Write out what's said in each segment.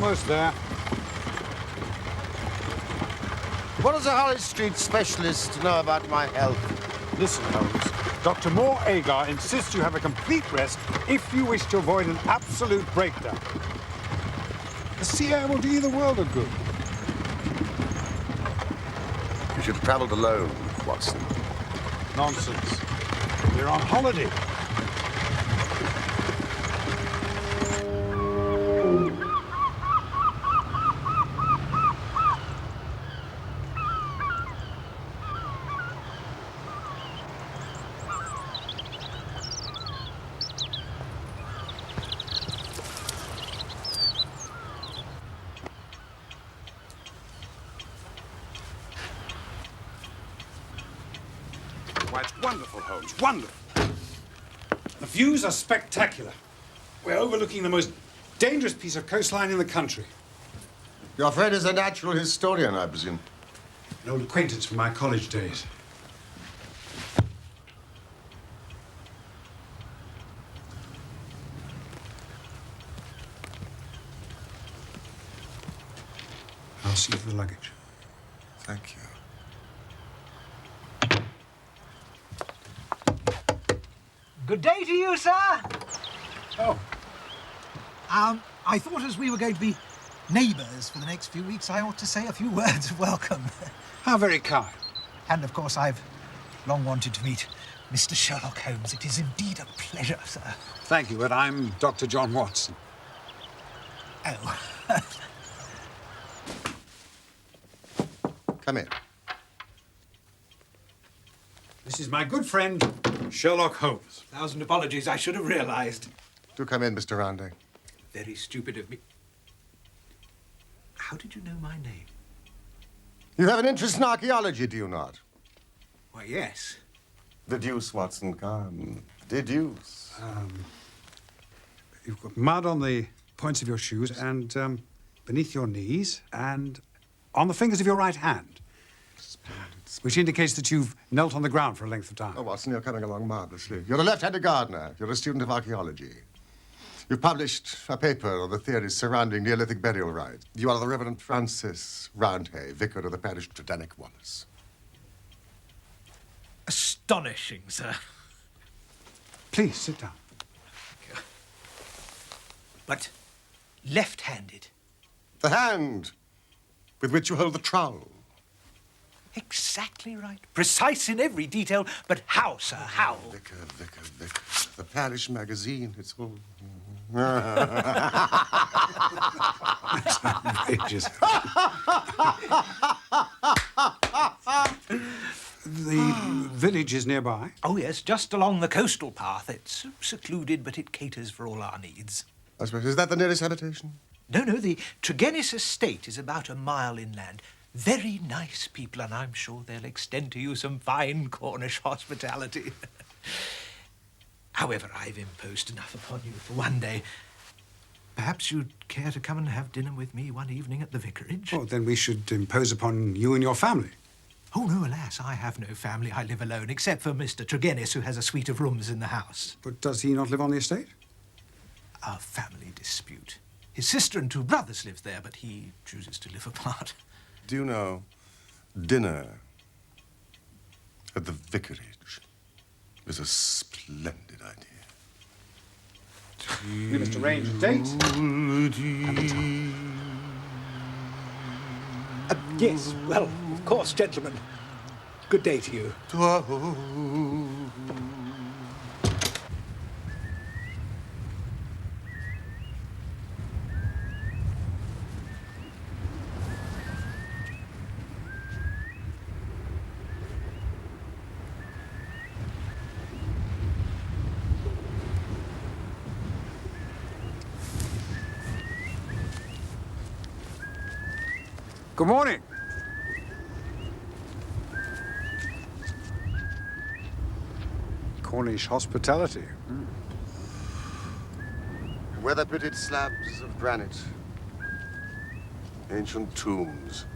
almost there. What does a Harley Street specialist know about my health? Listen, Holmes. Dr. Moore Agar insists you have a complete rest if you wish to avoid an absolute breakdown. The sea air will do you the world of good. You should have traveled alone, Watson. Nonsense. We're on holiday. Why, it's wonderful, Holmes, wonderful. The views are spectacular. We're overlooking the most dangerous piece of coastline in the country. Your friend is a natural historian, I presume. An old acquaintance from my college days. I'll see you for the luggage. Thank you. Good day to you, sir. Oh. I thought as we were going to be neighbours for the next few weeks, I ought to say a few words of welcome. How very kind. And, of course, I've long wanted to meet Mr. Sherlock Holmes. It is indeed a pleasure, sir. Thank you, but I'm Dr. John Watson. Oh. Come in. This is my good friend, Sherlock Holmes. 1,000 apologies. I should have realised. Do come in, Mr. Randey. Very stupid of me. How did you know my name? You have an interest in archaeology, do you not? Why, yes. Deduce, Watson, come. Deduce. You've got mud on the points of your shoes and beneath your knees and on the fingers of your right hand. Which indicates that you've knelt on the ground for a length of time. Oh, Watson, you're coming along marvelously. You're a left-handed gardener. You're a student of archaeology. You've published a paper on the theories surrounding Neolithic burial rites. You are the Reverend Francis Roundhay, vicar of the parish of Tredenick Wallace. Astonishing, sir. Please, sit down. But left-handed. The hand with which you hold the trowel. Exactly right. Precise in every detail. But how, sir, how? Vicar. The parish magazine, it's all... That's outrageous. The village is nearby. Oh, yes, just along the coastal path. It's secluded, but it caters for all our needs. I suppose, is that the nearest habitation? No, the Tregennis estate is about a mile inland. Very nice people, and I'm sure they'll extend to you some fine Cornish hospitality. However, I've imposed enough upon you for one day. Perhaps you'd care to come and have dinner with me one evening at the vicarage? Oh, then we should impose upon you and your family. Oh, no, alas, I have no family. I live alone, except for Mr. Tregennis, who has a suite of rooms in the house. But does he not live on the estate? A family dispute. His sister and 2 brothers live there, but he chooses to live apart. Do you know, dinner at the vicarage is a splendid idea. We must arrange a date and a time. Yes, well, of course, gentlemen. Good day to you. Good morning. Cornish hospitality. Weather-pitted slabs of granite. Ancient tombs.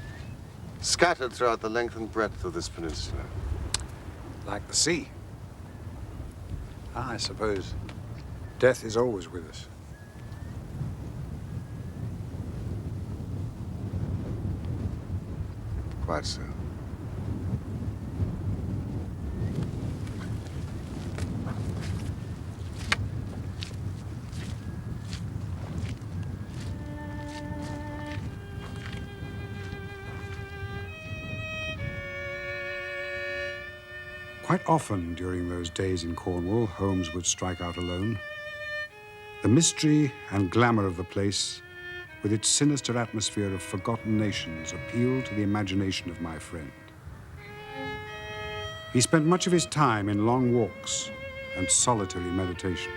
Scattered throughout the length and breadth of this peninsula. Like the sea. I suppose death is always with us. Quite so. Quite often during those days in Cornwall, Holmes would strike out alone. The mystery and glamour of the place, with its sinister atmosphere of forgotten nations, appealed to the imagination of my friend. He spent much of his time in long walks and solitary meditation.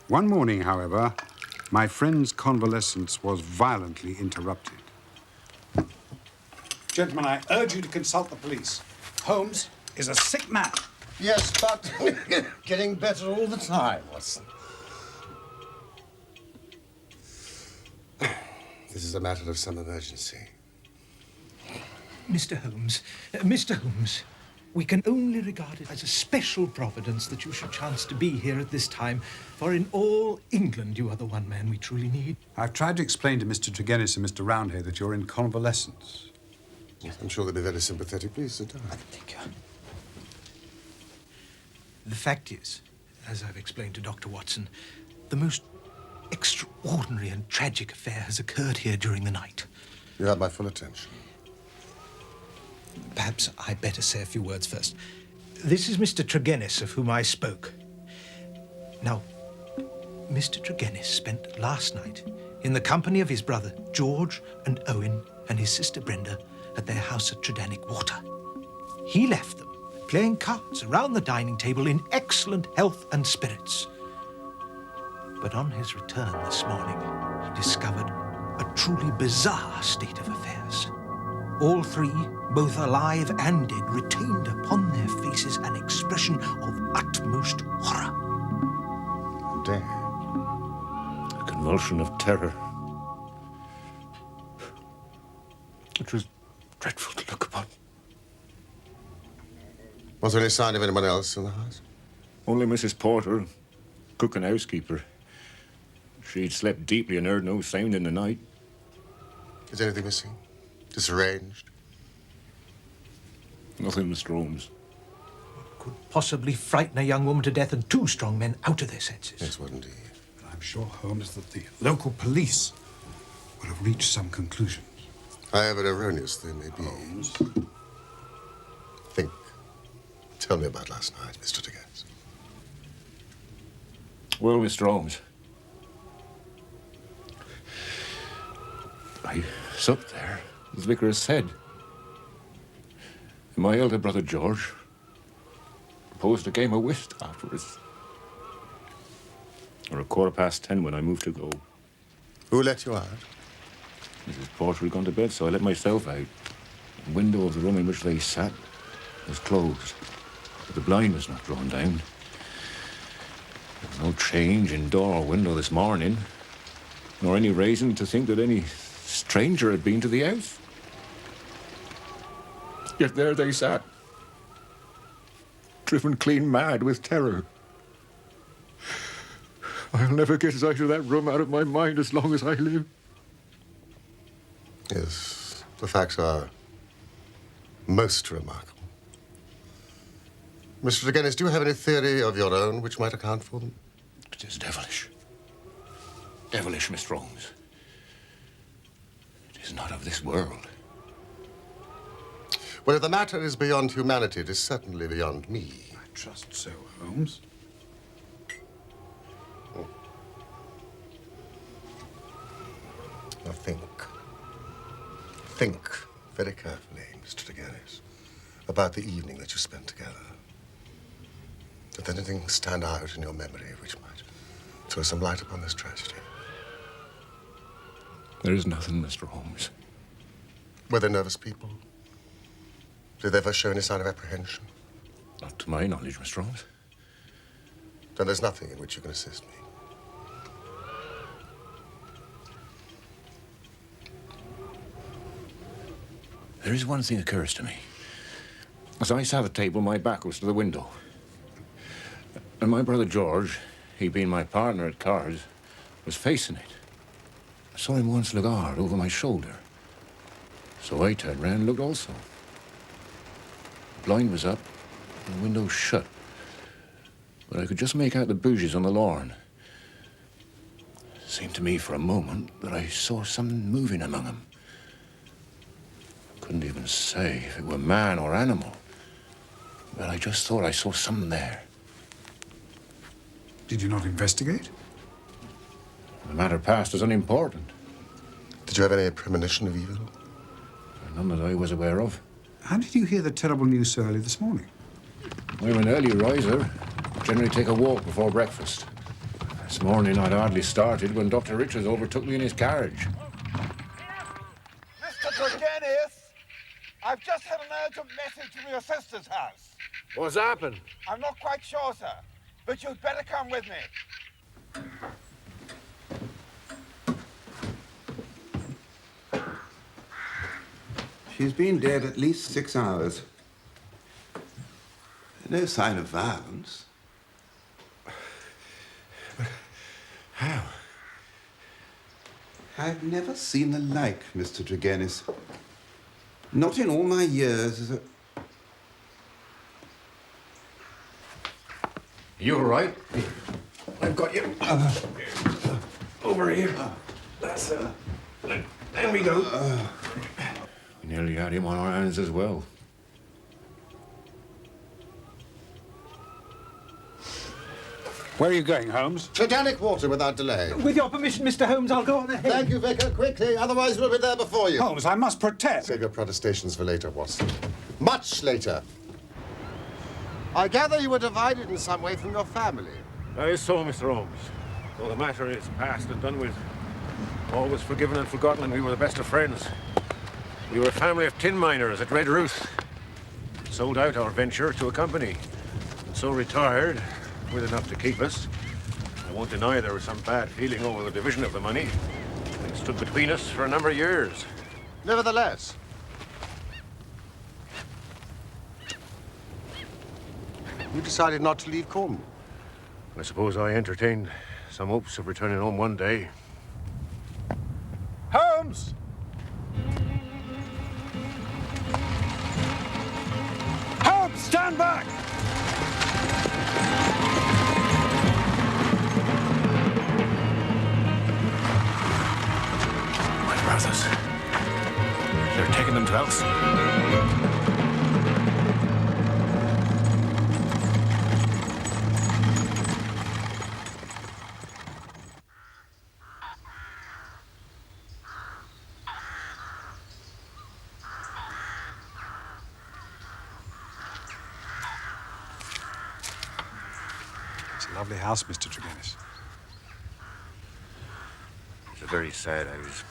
One morning, however, my friend's convalescence was violently interrupted. Gentlemen, I urge you to consult the police. Holmes is a sick man. Yes, but getting better all the time, Watson. This is a matter of some emergency. Mr. Holmes, we can only regard it as a special providence that you should chance to be here at this time, for in all England you are the one man we truly need. I've tried to explain to Mr. Tregennis and Mr. Roundhay that you're in convalescence. Yes, I'm sure they'll be very sympathetic. Please sit down. Thank you. The fact is, as I've explained to Dr. Watson, the most extraordinary and tragic affair has occurred here during the night. You have my full attention. Perhaps I'd better say a few words first. This is Mr. Tregennis, of whom I spoke. Now, Mr. Tregennis spent last night in the company of his brother George and Owen and his sister Brenda at their house at Tredannick Water. He left them playing cards around the dining table in excellent health and spirits. But on his return this morning, he discovered a truly bizarre state of affairs. All three, both alive and dead, retained upon their faces an expression of utmost horror. Dead. A convulsion of terror. It was dreadful to look upon. Was there any sign of anyone else in the house? Only Mrs. Porter, cook and housekeeper. She'd slept deeply and heard no sound in the night. Is anything missing? Disarranged? Nothing, Mr. Holmes. Could possibly frighten a young woman to death and two strong men out of their senses. Yes, what indeed. And I'm sure, Holmes, that the local police would have reached some conclusions. However erroneous they may be. Holmes. Think. Tell me about last night, Mr. Tregennis. Well, Mr. Holmes, I supped there, as the vicar has said. And my elder brother George proposed a game of whist afterwards. Or 10:15 when I moved to go. Who let you out? Mrs. Porter had gone to bed, so I let myself out. The window of the room in which they sat was closed, but the blind was not drawn down. There was no change in door or window this morning, nor any reason to think that any stranger had been to the house. Yet there they sat, driven clean mad with terror. I'll never get sight of that room out of my mind as long as I live. Yes, the facts are most remarkable. Mr. Tregennis, do you have any theory of your own which might account for them? It is devilish. Devilish, Mr. Holmes. It is not of this world. Well, if the matter is beyond humanity, it is certainly beyond me. I trust so, Holmes. Now think. Think very carefully, Mr. Tregennis. about the evening that you spent together? Did anything stand out in your memory which might throw some light upon this tragedy? There is nothing, Mr. Holmes. Were they nervous people? Did they ever show any sign of apprehension? Not to my knowledge, Mr. Holmes. Then there's nothing in which you can assist me. There is one thing occurs to me. As I sat at table, my back was to the window. And my brother George, he being my partner at cards, was facing it. I saw him once look hard over my shoulder. So I turned round and looked also. The blind was up, and the window shut. But I could just make out the bougies on the lawn. It seemed to me for a moment that I saw something moving among them. Couldn't even say if it were man or animal. But I just thought I saw something there. Did you not investigate? The matter passed as unimportant. Did you have any premonition of evil? None that I was aware of. How did you hear the terrible news so early this morning? I'm an early riser. Generally take a walk before breakfast. This morning I'd hardly started when Dr. Richards overtook me in his carriage. Mr. Tregennis, I've just had an urgent message from your sister's house. What's happened? I'm not quite sure, sir, but you'd better come with me. She's been dead at least 6 hours. No sign of violence. How? I've never seen the like, Mr. Tregennis. Not in all my years as a... You all right? I've got you. Over here. That's there we go. We nearly had him on our hands as well. Where are you going, Holmes? Titanic water without delay. With your permission, Mr. Holmes, I'll go on ahead. Thank you, Vicar. Quickly, otherwise we'll be there before you. Holmes, I must protest. Save your protestations for later, Watson. Much later. I gather you were divided in some way from your family. That is so, Mr. Holmes. Though the matter is past and done with, all was forgiven and forgotten, and we were the best of friends. We were a family of tin miners at Red Ruth. Sold out our venture to a company, and so retired with enough to keep us. I won't deny there was some bad feeling over the division of the money. It stood between us for a number of years. Nevertheless, you decided not to leave Cornwall. I suppose I entertained some hopes of returning home one day. Holmes! Holmes, stand back! My brothers. They're taking them to Elson. It's a lovely house, Mr. Tregennis. It's a very sad house.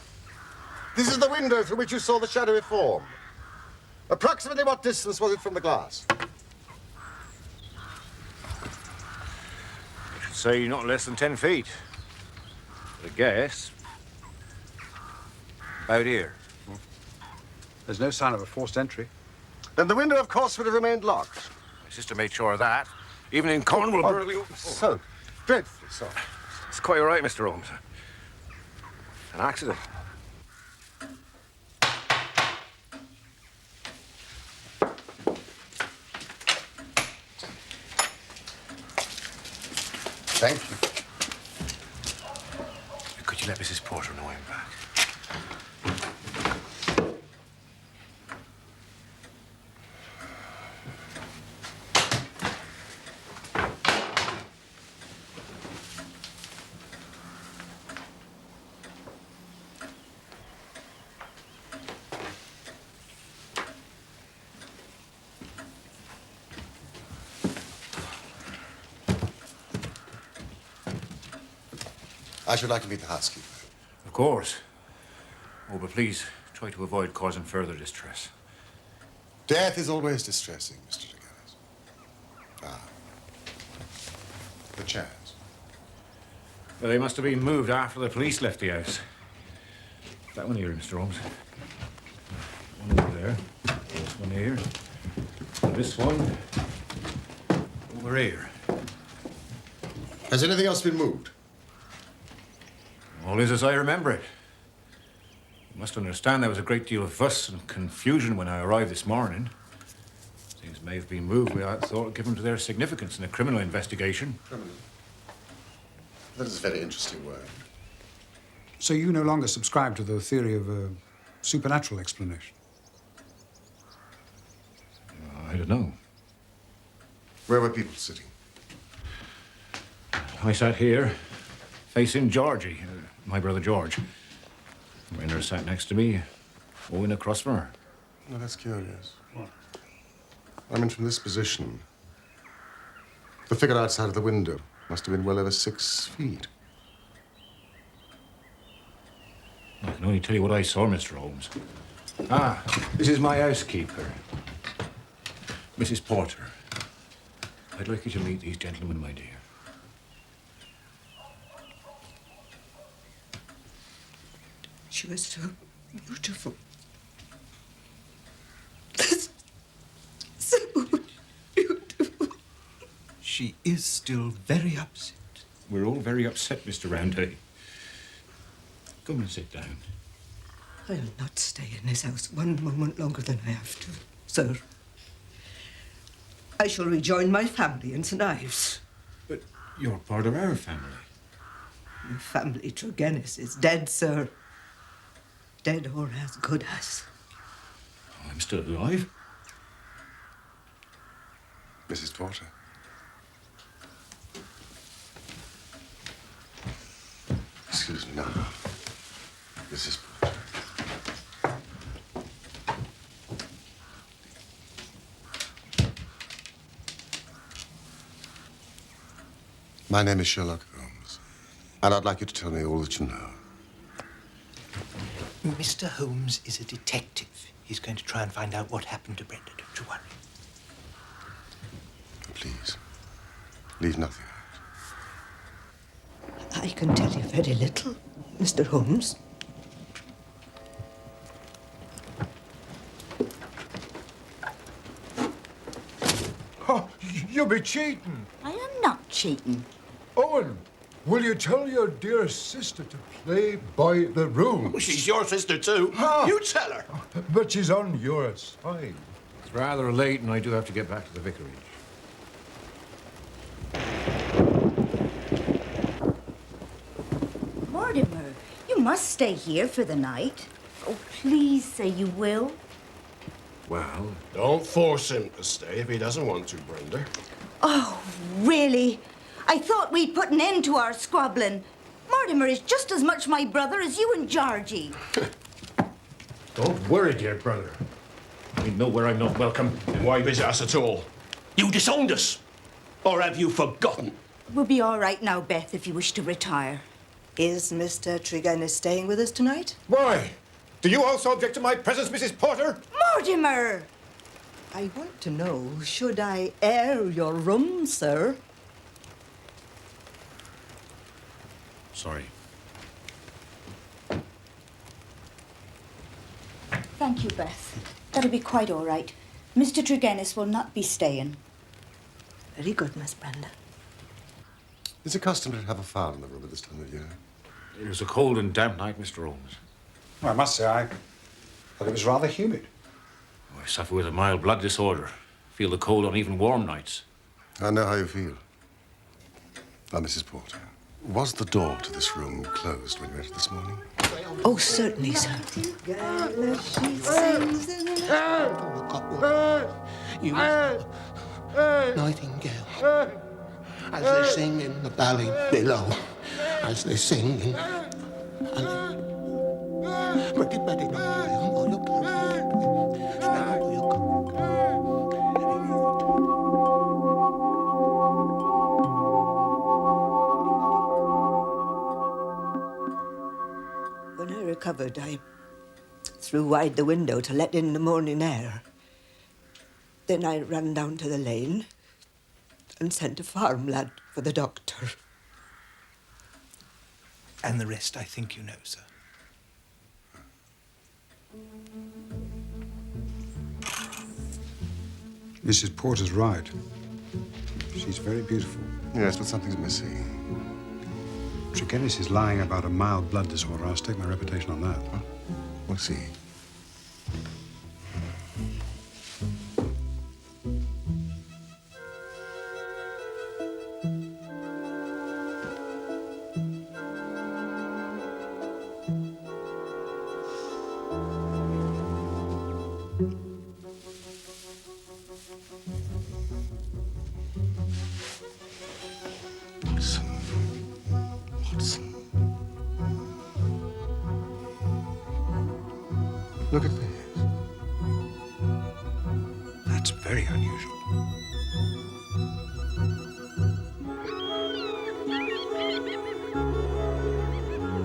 This is the window through which you saw the shadowy form. Approximately what distance was it from the glass? I should say not less than 10 feet. But I guess about here. There's no sign of a forced entry. Then the window, of course, would have remained locked. My sister made sure of that. Even in Cornwall, So dreadfully sorry. It's quite all right, Mr. Holmes. An accident. Thank you. Could you let Mrs. Porter know I'm back? I should like to meet the housekeeper. Of course. Oh, but please, try to avoid causing further distress. Death is always distressing, Mr. Denis. Ah. The chairs. Well, they must have been moved after the police left the house. That one here, Mr. Holmes. One over there. This one here. And this one over here. Has anything else been moved? All is as I remember it. You must understand there was a great deal of fuss and confusion when I arrived this morning. Things may have been moved without thought given to their significance in a criminal investigation. Criminal. That is a very interesting word. So you no longer subscribe to the theory of a supernatural explanation? I don't know. Where were people sitting? I sat here, facing Georgie, my brother George. Rainer sat next to me, Owen across from her. No, that's curious. What? I mean, from this position, the figure outside of the window must have been well over 6 feet. I can only tell you what I saw, Mr. Holmes. Ah, this is my housekeeper, Mrs. Porter. I'd like you to meet these gentlemen, my dear. She was so beautiful. So beautiful. She is still very upset. We're all very upset, Mr. Roundhay. Come and sit down. I'll not stay in this house one moment longer than I have to, sir. I shall rejoin my family in St. Ives. But you're part of our family. The family Tregennis is dead, sir. Dead or as good as. I'm still alive. Mrs. Porter. Excuse me now. Mrs. Porter. My name is Sherlock Holmes, and I'd like you to tell me all that you know. Mr. Holmes is a detective. He's going to try and find out what happened to Brenda. Don't you worry. Please, leave nothing out. I can tell you very little, Mr. Holmes. Oh, you'll be cheating. I am not cheating. Owen, will you tell your dear sister to play by the rules? She's your sister, too. Ah. You tell her. But she's on your side. It's rather late, and I do have to get back to the vicarage. Mortimer, you must stay here for the night. Oh, please say you will. Well, Don't force him to stay if he doesn't want to, Brenda. Oh, really? I thought we'd put an end to our squabbling. Mortimer is just as much my brother as you and Georgie. Don't worry, dear brother. I know where I'm not welcome. Then why visit us at all? You disowned us. Or have you forgotten? We'll be all right now, Beth, if you wish to retire. Is Mr. Tregennis staying with us tonight? Why? Do you also object to my presence, Mrs. Porter? Mortimer! I want to know, should I air your room, sir? Sorry. Thank you, Beth. That'll be quite all right. Mr. Tregennis will not be staying. Very good, Miss Brenda. Is it customary to have a fire in the room at this time of year? It was a cold and damp night, Mr. Holmes. Well, I must say, I thought it was rather humid. I suffer with a mild blood disorder. Feel the cold on even warm nights. I know how you feel. Now, Mrs. Porter, was the door to this room closed when you entered this morning? Oh, certainly, sir. You nightingale, as they sing in the valley below, as they sing in... recovered, I threw wide the window to let in the morning air. Then I ran down to the lane and sent a farm lad for the doctor. And the rest, I think you know, sir. Mrs. Porter's right. She's very beautiful. Yes, but something's missing. Tregennis is lying about a mild blood disorder. I'll stake my reputation on that. Well, we'll see. Look at this. That's very unusual.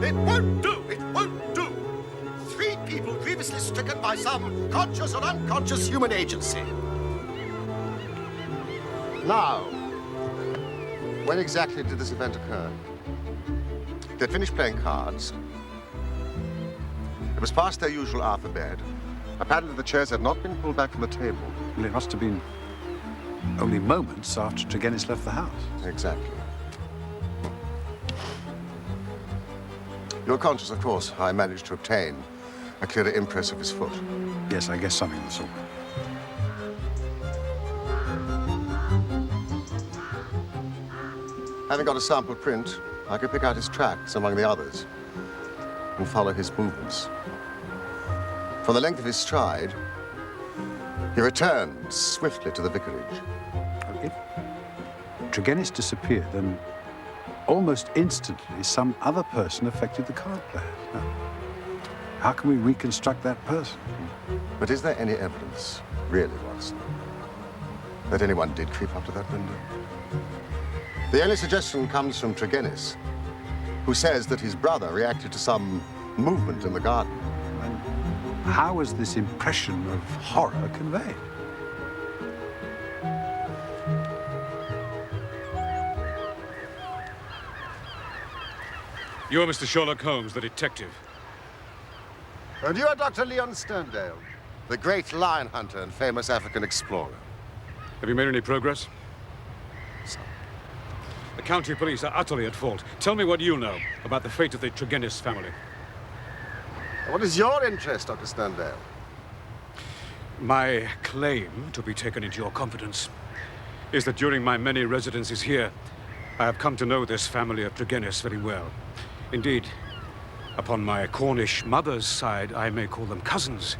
It won't do! It won't do! 3 people grievously stricken by some conscious or unconscious human agency. Now, when exactly did this event occur? They'd finished playing cards. It was past their usual hour for bed. Apparently the chairs had not been pulled back from the table. Well, it must have been only moments after Tregennis left the house. Exactly. You're conscious, of course, I managed to obtain a clearer impress of his foot. Yes, I guess something of the sort. Having got a sample print, I could pick out his tracks among the others and follow his movements. For the length of his stride, he returned swiftly to the vicarage. If Tregennis disappeared, then almost instantly some other person affected the card players. Now, how can we reconstruct that person? But is there any evidence, really, Watson, that anyone did creep up to that window? The only suggestion comes from Tregennis, who says that his brother reacted to some movement in the garden. And how was this impression of horror conveyed? You're Mr. Sherlock Holmes, the detective. And you are Dr. Leon Sterndale, the great lion hunter and famous African explorer. Have you made any progress? Some. The county police are utterly at fault. Tell me what you know about the fate of the Tregennis family. What is your interest, Dr. Sterndale? My claim to be taken into your confidence is that during my many residences here, I have come to know this family of Tregennis very well. Indeed, upon my Cornish mother's side, I may call them cousins.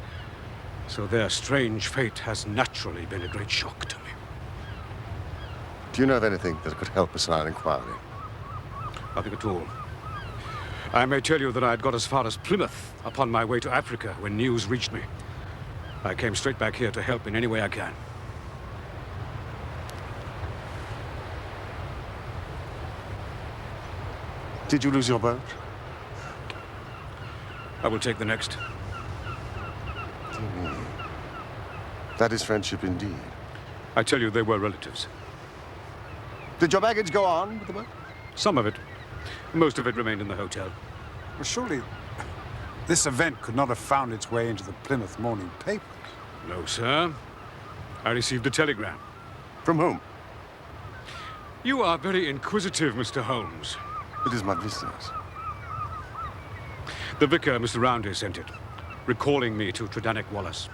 So their strange fate has naturally been a great shock to me. Do you know of anything that could help us in our inquiry? Nothing at all. I may tell you that I had got as far as Plymouth upon my way to Africa when news reached me. I came straight back here to help in any way I can. Did you lose your boat? I will take the next. That is friendship indeed. I tell you, they were relatives. Did your baggage go on with the boat? Some of it. Most of it remained in the hotel. Well, surely this event could not have found its way into the Plymouth morning papers. No, sir. I received a telegram. From whom? You are very inquisitive, Mr. Holmes. It is my business. The vicar, Mr. Roundhay, sent it, recalling me to Tredannick Wallace.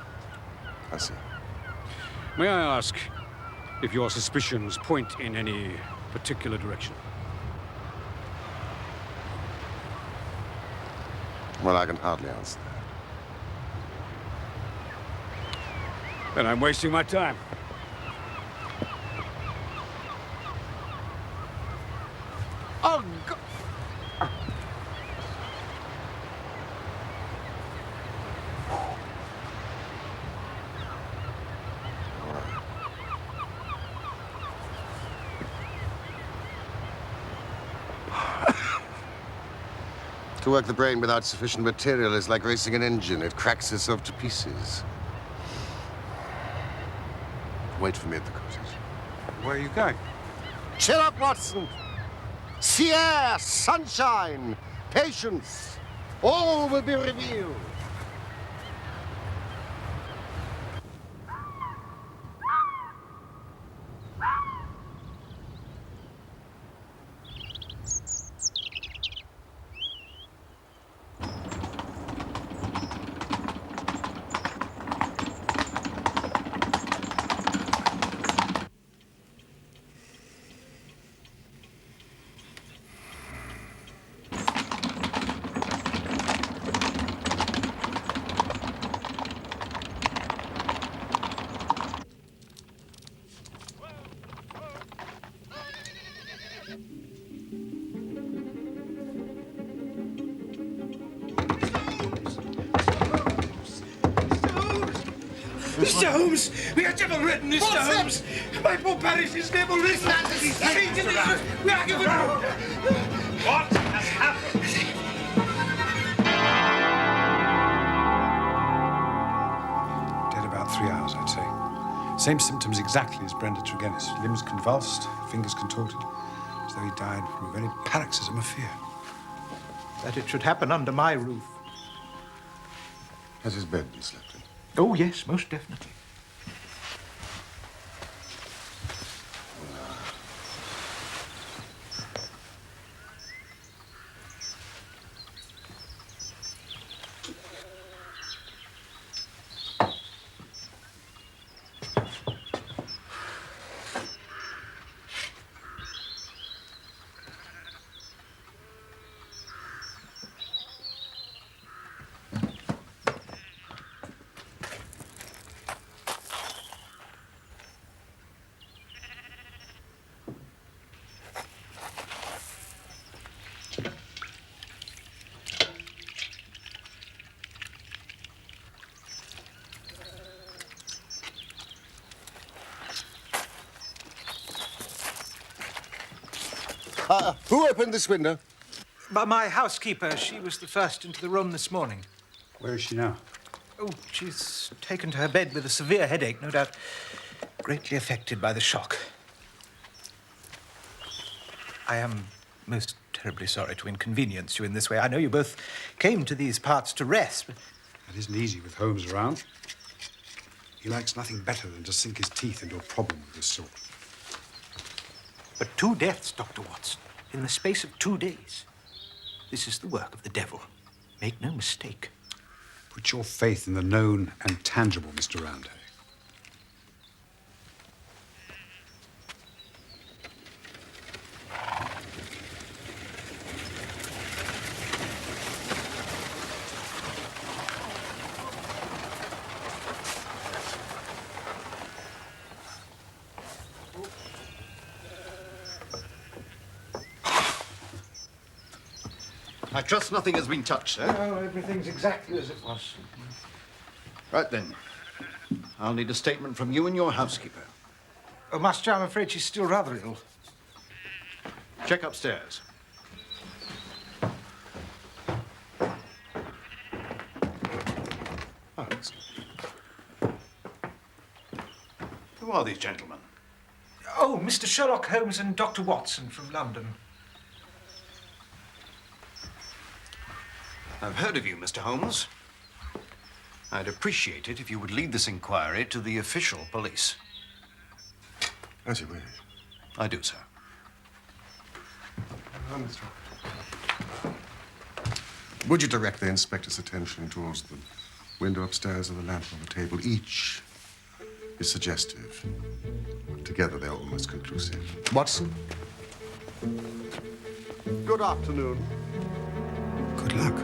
I see. May I ask if your suspicions point in any particular direction? Well, I can hardly answer that. Then I'm wasting my time. Oh, God! To work the brain without sufficient material is like racing an engine. It cracks itself to pieces. Wait for me at the cottage. Where are you going? Cheer up, Watson! Sea air, sunshine, patience. All will be revealed. Mr. Holmes! We are devil-ridden, Mr. Holmes! My poor parish is devil-ridden! We are given... What has happened? Dead about 3 hours, I'd say. Same symptoms exactly as Brenda Tregennis. Limbs convulsed, fingers contorted, as though he died from a very paroxysm of fear. That it should happen under my roof. Has his bed been slept in? Oh, yes, most definitely. Who opened this window? My housekeeper. She was the first into the room this morning. Where is she now? Oh, she's taken to her bed with a severe headache, no doubt greatly affected by the shock. I am most terribly sorry to inconvenience you in this way. I know you both came to these parts to rest, but... It isn't easy with Holmes around. He likes nothing better than to sink his teeth into a problem of this sort. But 2 deaths, Dr. Watson, in the space of 2 days. This is the work of the devil. Make no mistake. Put your faith in the known and tangible, Mr. Roundhay. I trust nothing has been touched, sir. No, everything's exactly as it was. Right then. I'll need a statement from you and your housekeeper. Oh, Master, I'm afraid she's still rather ill. Check upstairs. Oh, who are these gentlemen? Oh, Mr. Sherlock Holmes and Dr. Watson from London. I've heard of you, Mr. Holmes. I'd appreciate it if you would lead this inquiry to the official police. As you wish. I do, sir. Would you direct the inspector's attention towards the window upstairs and the lamp on the table? Each is suggestive. Together, they're almost conclusive. Watson? Good afternoon. Good luck.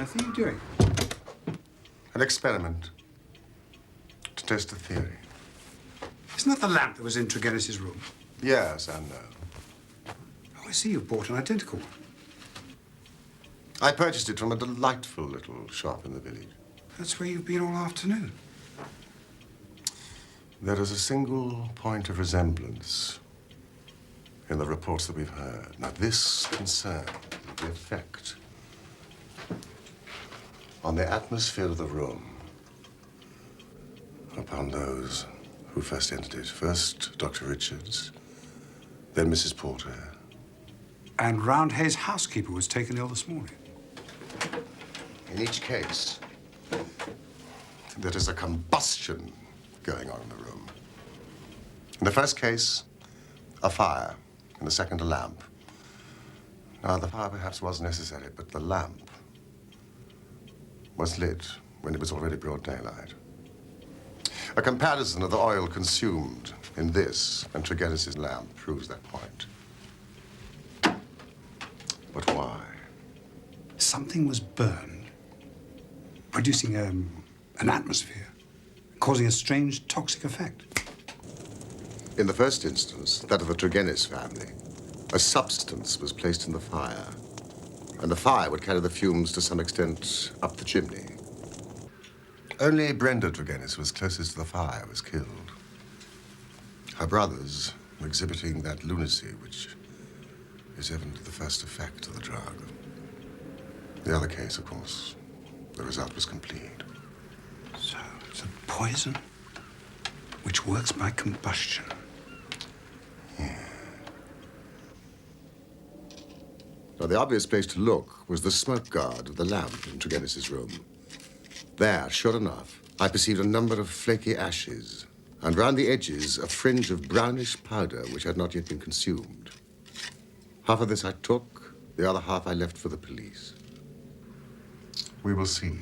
earth are you doing? An experiment to test a theory. Isn't that the lamp that was in Tregennis's room? Yes and no. Oh, I see you bought an identical one. I purchased it from a delightful little shop in the village. That's where you've been all afternoon. There is a single point of resemblance in the reports that we've heard. Now, this concerns the effect on the atmosphere of the room upon those who first entered it. First, Dr. Richards, then Mrs. Porter. And Roundhay's housekeeper was taken ill this morning. In each case, there is a combustion going on in the room. In the first case, a fire. In the second, a lamp. Now, the fire perhaps was necessary, but the lamp was lit when it was already broad daylight. A comparison of the oil consumed in this and Tregennis's lamp proves that point. But why? Something was burned, producing an atmosphere, causing a strange toxic effect. In the first instance, that of the Tregennis family, a substance was placed in the fire, and the fire would carry the fumes to some extent up the chimney. Only Brenda Tregennis, who was closest to the fire, was killed. Her brothers were exhibiting that lunacy which is evident to the first effect of the drug. The other case, of course, the result was complete. So it's a poison which works by combustion. Yeah. Now, the obvious place to look was the smoke guard of the lamp in Tregennis's room. There, sure enough, I perceived a number of flaky ashes, and round the edges, a fringe of brownish powder which had not yet been consumed. Half of this I took, the other half I left for the police. We will see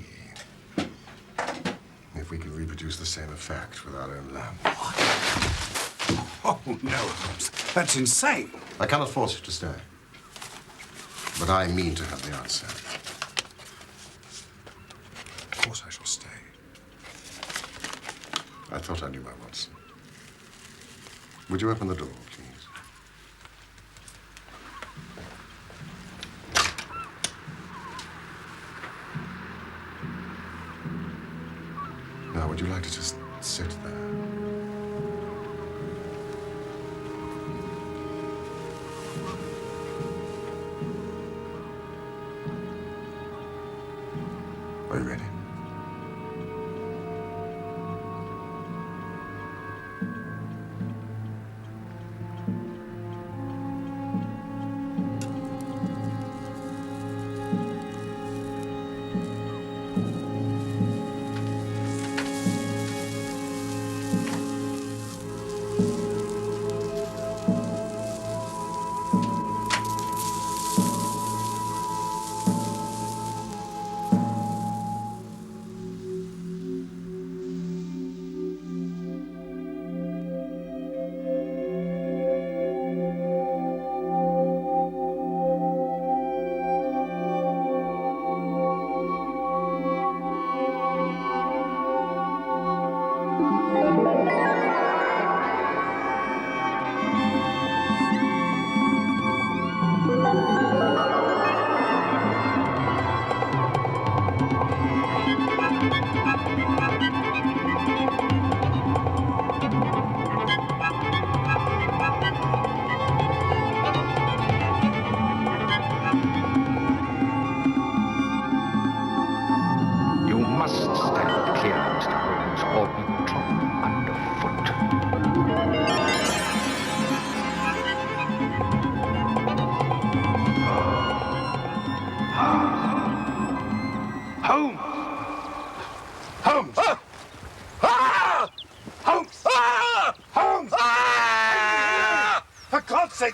if we can reproduce the same effect with our own lamp. Oh, no, Holmes. That's insane. I cannot force you to stay, but I mean to have the answer. Of course I shall stay. I thought I knew my Watson. Would you open the door, please? Now, would you like to just sit there? Are you ready?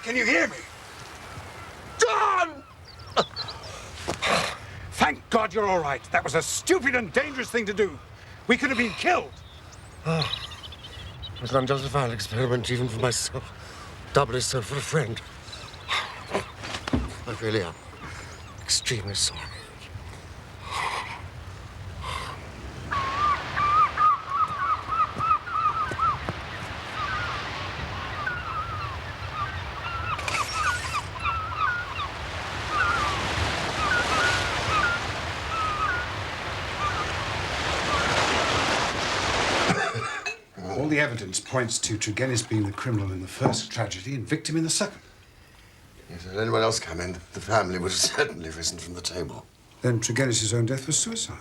Can you hear me? John! Thank God you're all right. That was a stupid and dangerous thing to do. We could have been killed. It was an unjustified experiment, even for myself. Doubly so for a friend. I really am extremely sorry. the evidence points to Tregennis being the criminal in the first tragedy and victim in the second. Yes, had anyone else come in, the family would have certainly risen from the table. Then Tregennis' own death was suicide.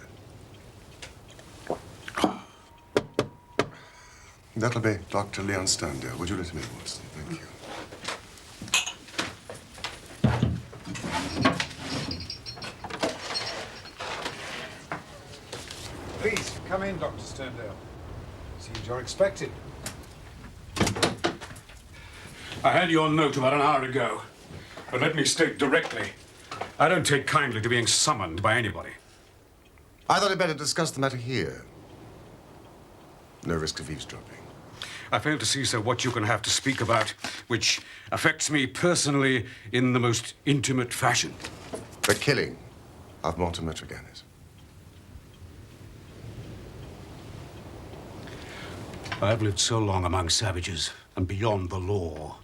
That'll be Dr. Leon Sterndale. Would you let him in, Watson? Thank you. Please, come in, Dr. Sterndale. Seems you're expected. I had your note about an hour ago. But let me state directly, I don't take kindly to being summoned by anybody. I thought I'd better discuss the matter here. No risk of eavesdropping. I fail to see, sir, what you can have to speak about, which affects me personally in the most intimate fashion. The killing of Mortimer Tregennis. I've lived so long among savages and beyond the law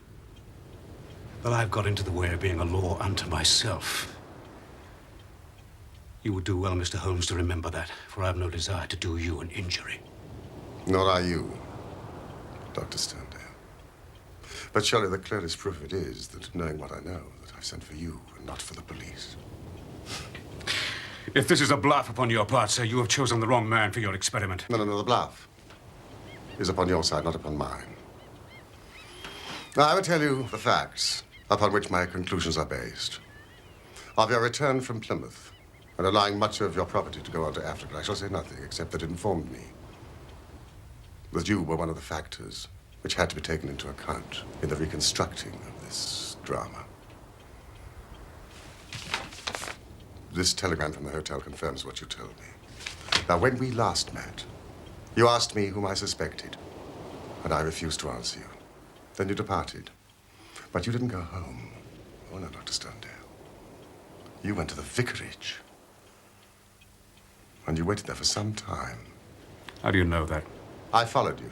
that I've got into the way of being a law unto myself. You would do well, Mr. Holmes, to remember that, for I have no desire to do you an injury. Nor are you, Dr. Sterndale. But surely the clearest proof of it is that, knowing what I know, that I've sent for you and not for the police. If this is a bluff upon your part, sir, you have chosen the wrong man for your experiment. No, the bluff is upon your side, not upon mine. Now, I will tell you the facts upon which my conclusions are based. Of your return from Plymouth and allowing much of your property to go on to Africa, I shall say nothing except that it informed me that you were one of the factors which had to be taken into account in the reconstructing of this drama. This telegram from the hotel confirms what you told me. Now, when we last met, you asked me whom I suspected, and I refused to answer you. Then you departed. But you didn't go home. Oh, no, Dr. Sterndale. You went to the vicarage. And you waited there for some time. How do you know that? I followed you.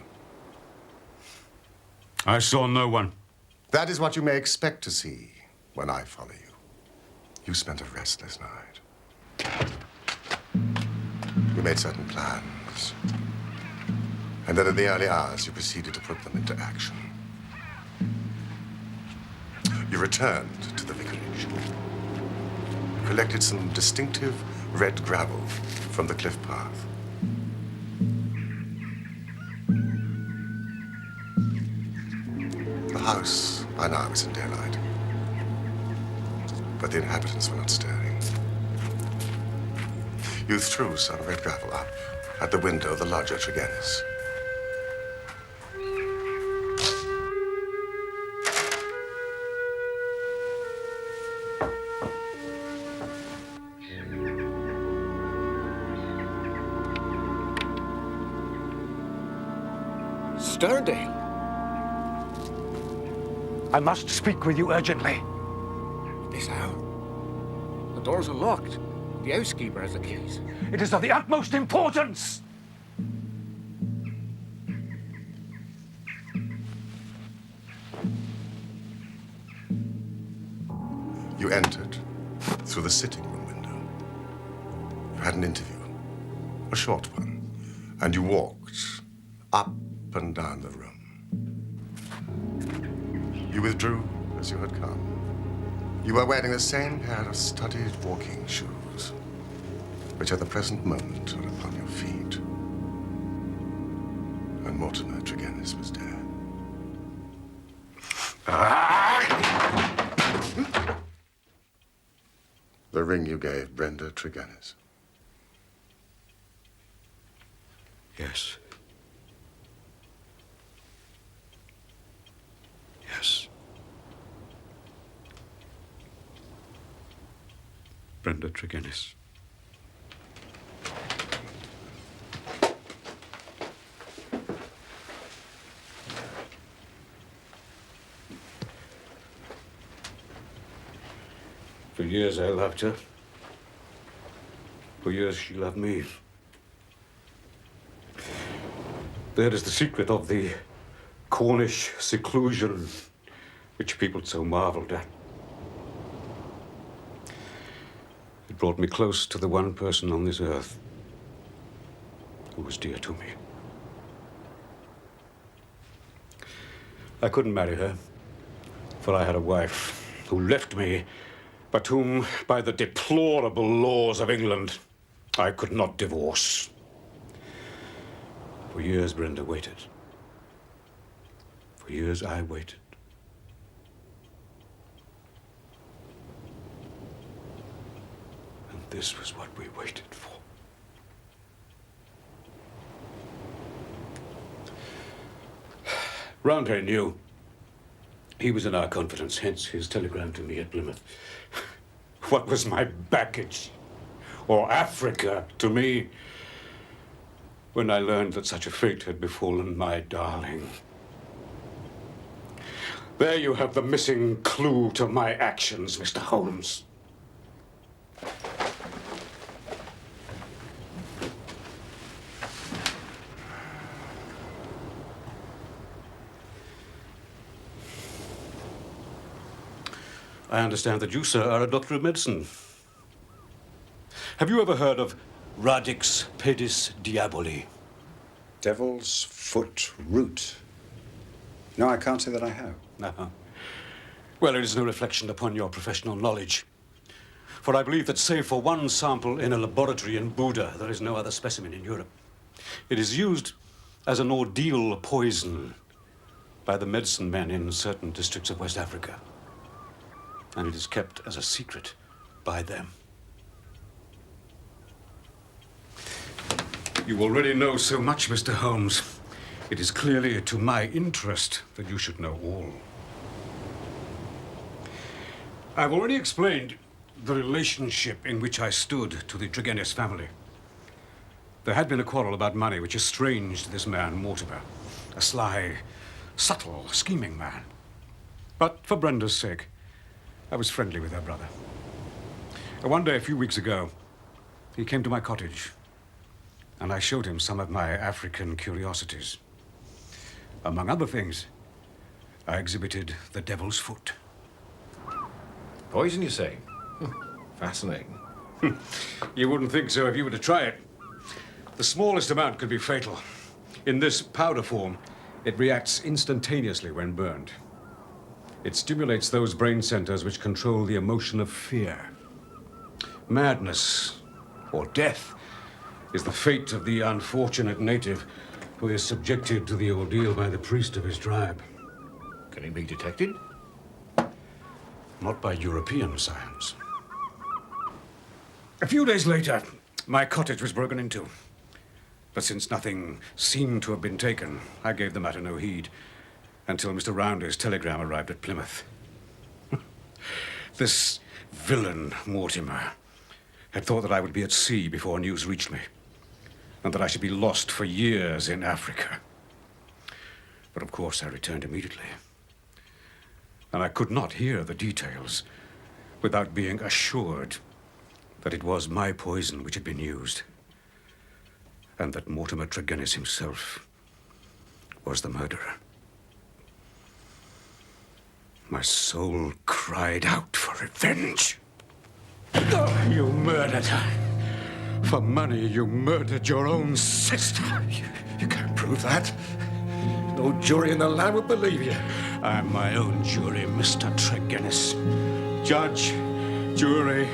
I saw no one. That is what you may expect to see when I follow you. You spent a restless night. You made certain plans. And then in the early hours, you proceeded to put them into action. You returned to the vicarage. You collected some distinctive red gravel from the cliff path. The house by now was in daylight, but the inhabitants were not stirring. You threw some red gravel up at the window of the lodger Tregennis. Sterndale. I must speak with you urgently. This hour? The doors are locked. The housekeeper has the keys. It is of the utmost importance. You entered through the sitting room window. You had an interview, a short one, and you walked up and down the room. You withdrew as you had come. You were wearing the same pair of studied walking shoes, which at the present moment are upon your feet. And Mortimer Tregennis was dead. The ring you gave Brenda Tregennis. Yes. Yes. Brenda Tregennis. For years I loved her. For years she loved me. That is the secret of the Cornish seclusion which people so marveled at. It brought me close to the one person on this earth who was dear to me. I couldn't marry her, for I had a wife who left me, but whom, by the deplorable laws of England, I could not divorce. For years, Brenda waited. For years, I waited. And this was what we waited for. Roundhay knew. He was in our confidence, hence his telegram to me at Plymouth. What was my baggage, or Africa, to me, when I learned that such a fate had befallen my darling? There you have the missing clue to my actions, Mr. Holmes. I understand that you, sir, are a doctor of medicine. Have you ever heard of radix pedis diaboli? Devil's foot root. No, I can't say that I have. No. Well, it is no reflection upon your professional knowledge. For I believe that save for one sample in a laboratory in Buda, there is no other specimen in Europe. It is used as an ordeal poison by the medicine men in certain districts of West Africa. And it is kept as a secret by them. You already know so much, Mr. Holmes. It is clearly to my interest that you should know all. I've already explained the relationship in which I stood to the Tregennis family. There had been a quarrel about money which estranged this man, Mortimer, a sly, subtle, scheming man. But for Brenda's sake, I was friendly with her brother. One day, a few weeks ago, he came to my cottage, and I showed him some of my African curiosities. Among other things, I exhibited the devil's foot. Poison, you say? Fascinating. You wouldn't think so if you were to try it. The smallest amount could be fatal. In this powder form, it reacts instantaneously when burned. It stimulates those brain centers which control the emotion of fear. Madness, or death, is the fate of the unfortunate native who is subjected to the ordeal by the priest of his tribe. Can he be detected? Not by European science. A few days later, my cottage was broken into. But since nothing seemed to have been taken, I gave the matter no heed until Mr. Rounday's telegram arrived at Plymouth. This villain, Mortimer, had thought that I would be at sea before news reached me, and that I should be lost for years in Africa. But of course I returned immediately. And I could not hear the details without being assured that it was my poison which had been used, and that Mortimer Tregennis himself was the murderer. My soul cried out for revenge. Oh, you murdered her. For money, you murdered your own sister. You can't prove that. No jury in the land would believe you. I'm my own jury, Mr. Tregennis. Judge, jury,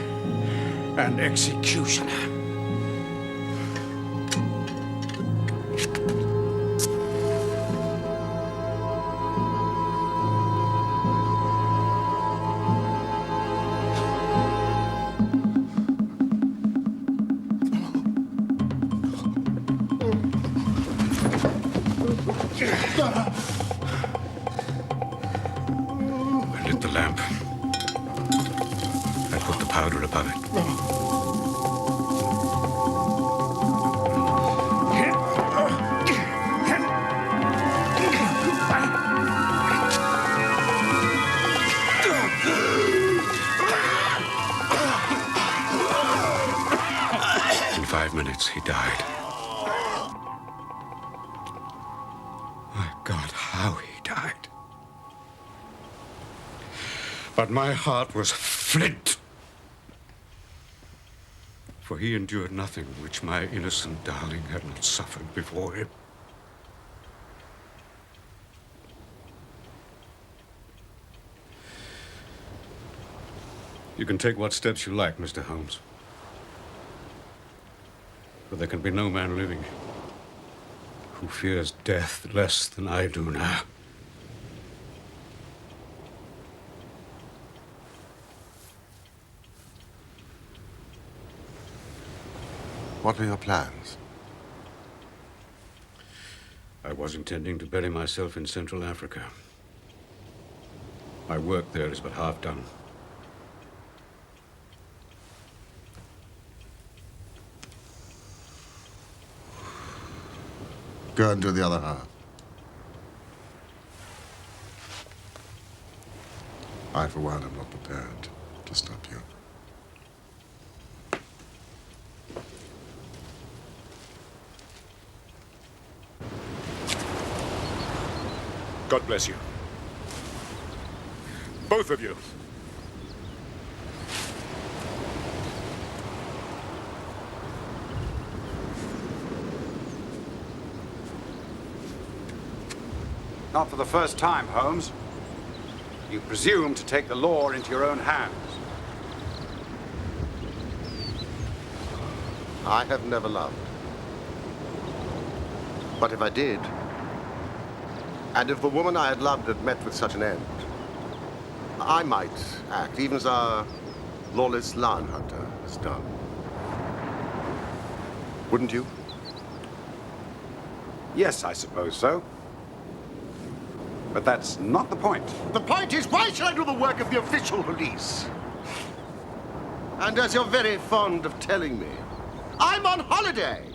and executioner. I lit the lamp. I put the powder above it. In 5 minutes, he died. My God, how he died. But my heart was flint. For he endured nothing which my innocent darling had not suffered before him. You can take what steps you like, Mr. Holmes. But there can be no man living who fears death less than I do now. What are your plans? I was intending to bury myself in Central Africa. My work there is but half done. Go and do the other half. I, for one, am not prepared to stop you. God bless you. Both of you. Not for the first time, Holmes. You presume to take the law into your own hands. I have never loved. But if I did, and if the woman I had loved had met with such an end, I might act, even as our lawless lion hunter has done. Wouldn't you? Yes, I suppose so. But that's not the point. The point is, why should I do the work of the official police? And as you're very fond of telling me, I'm on holiday.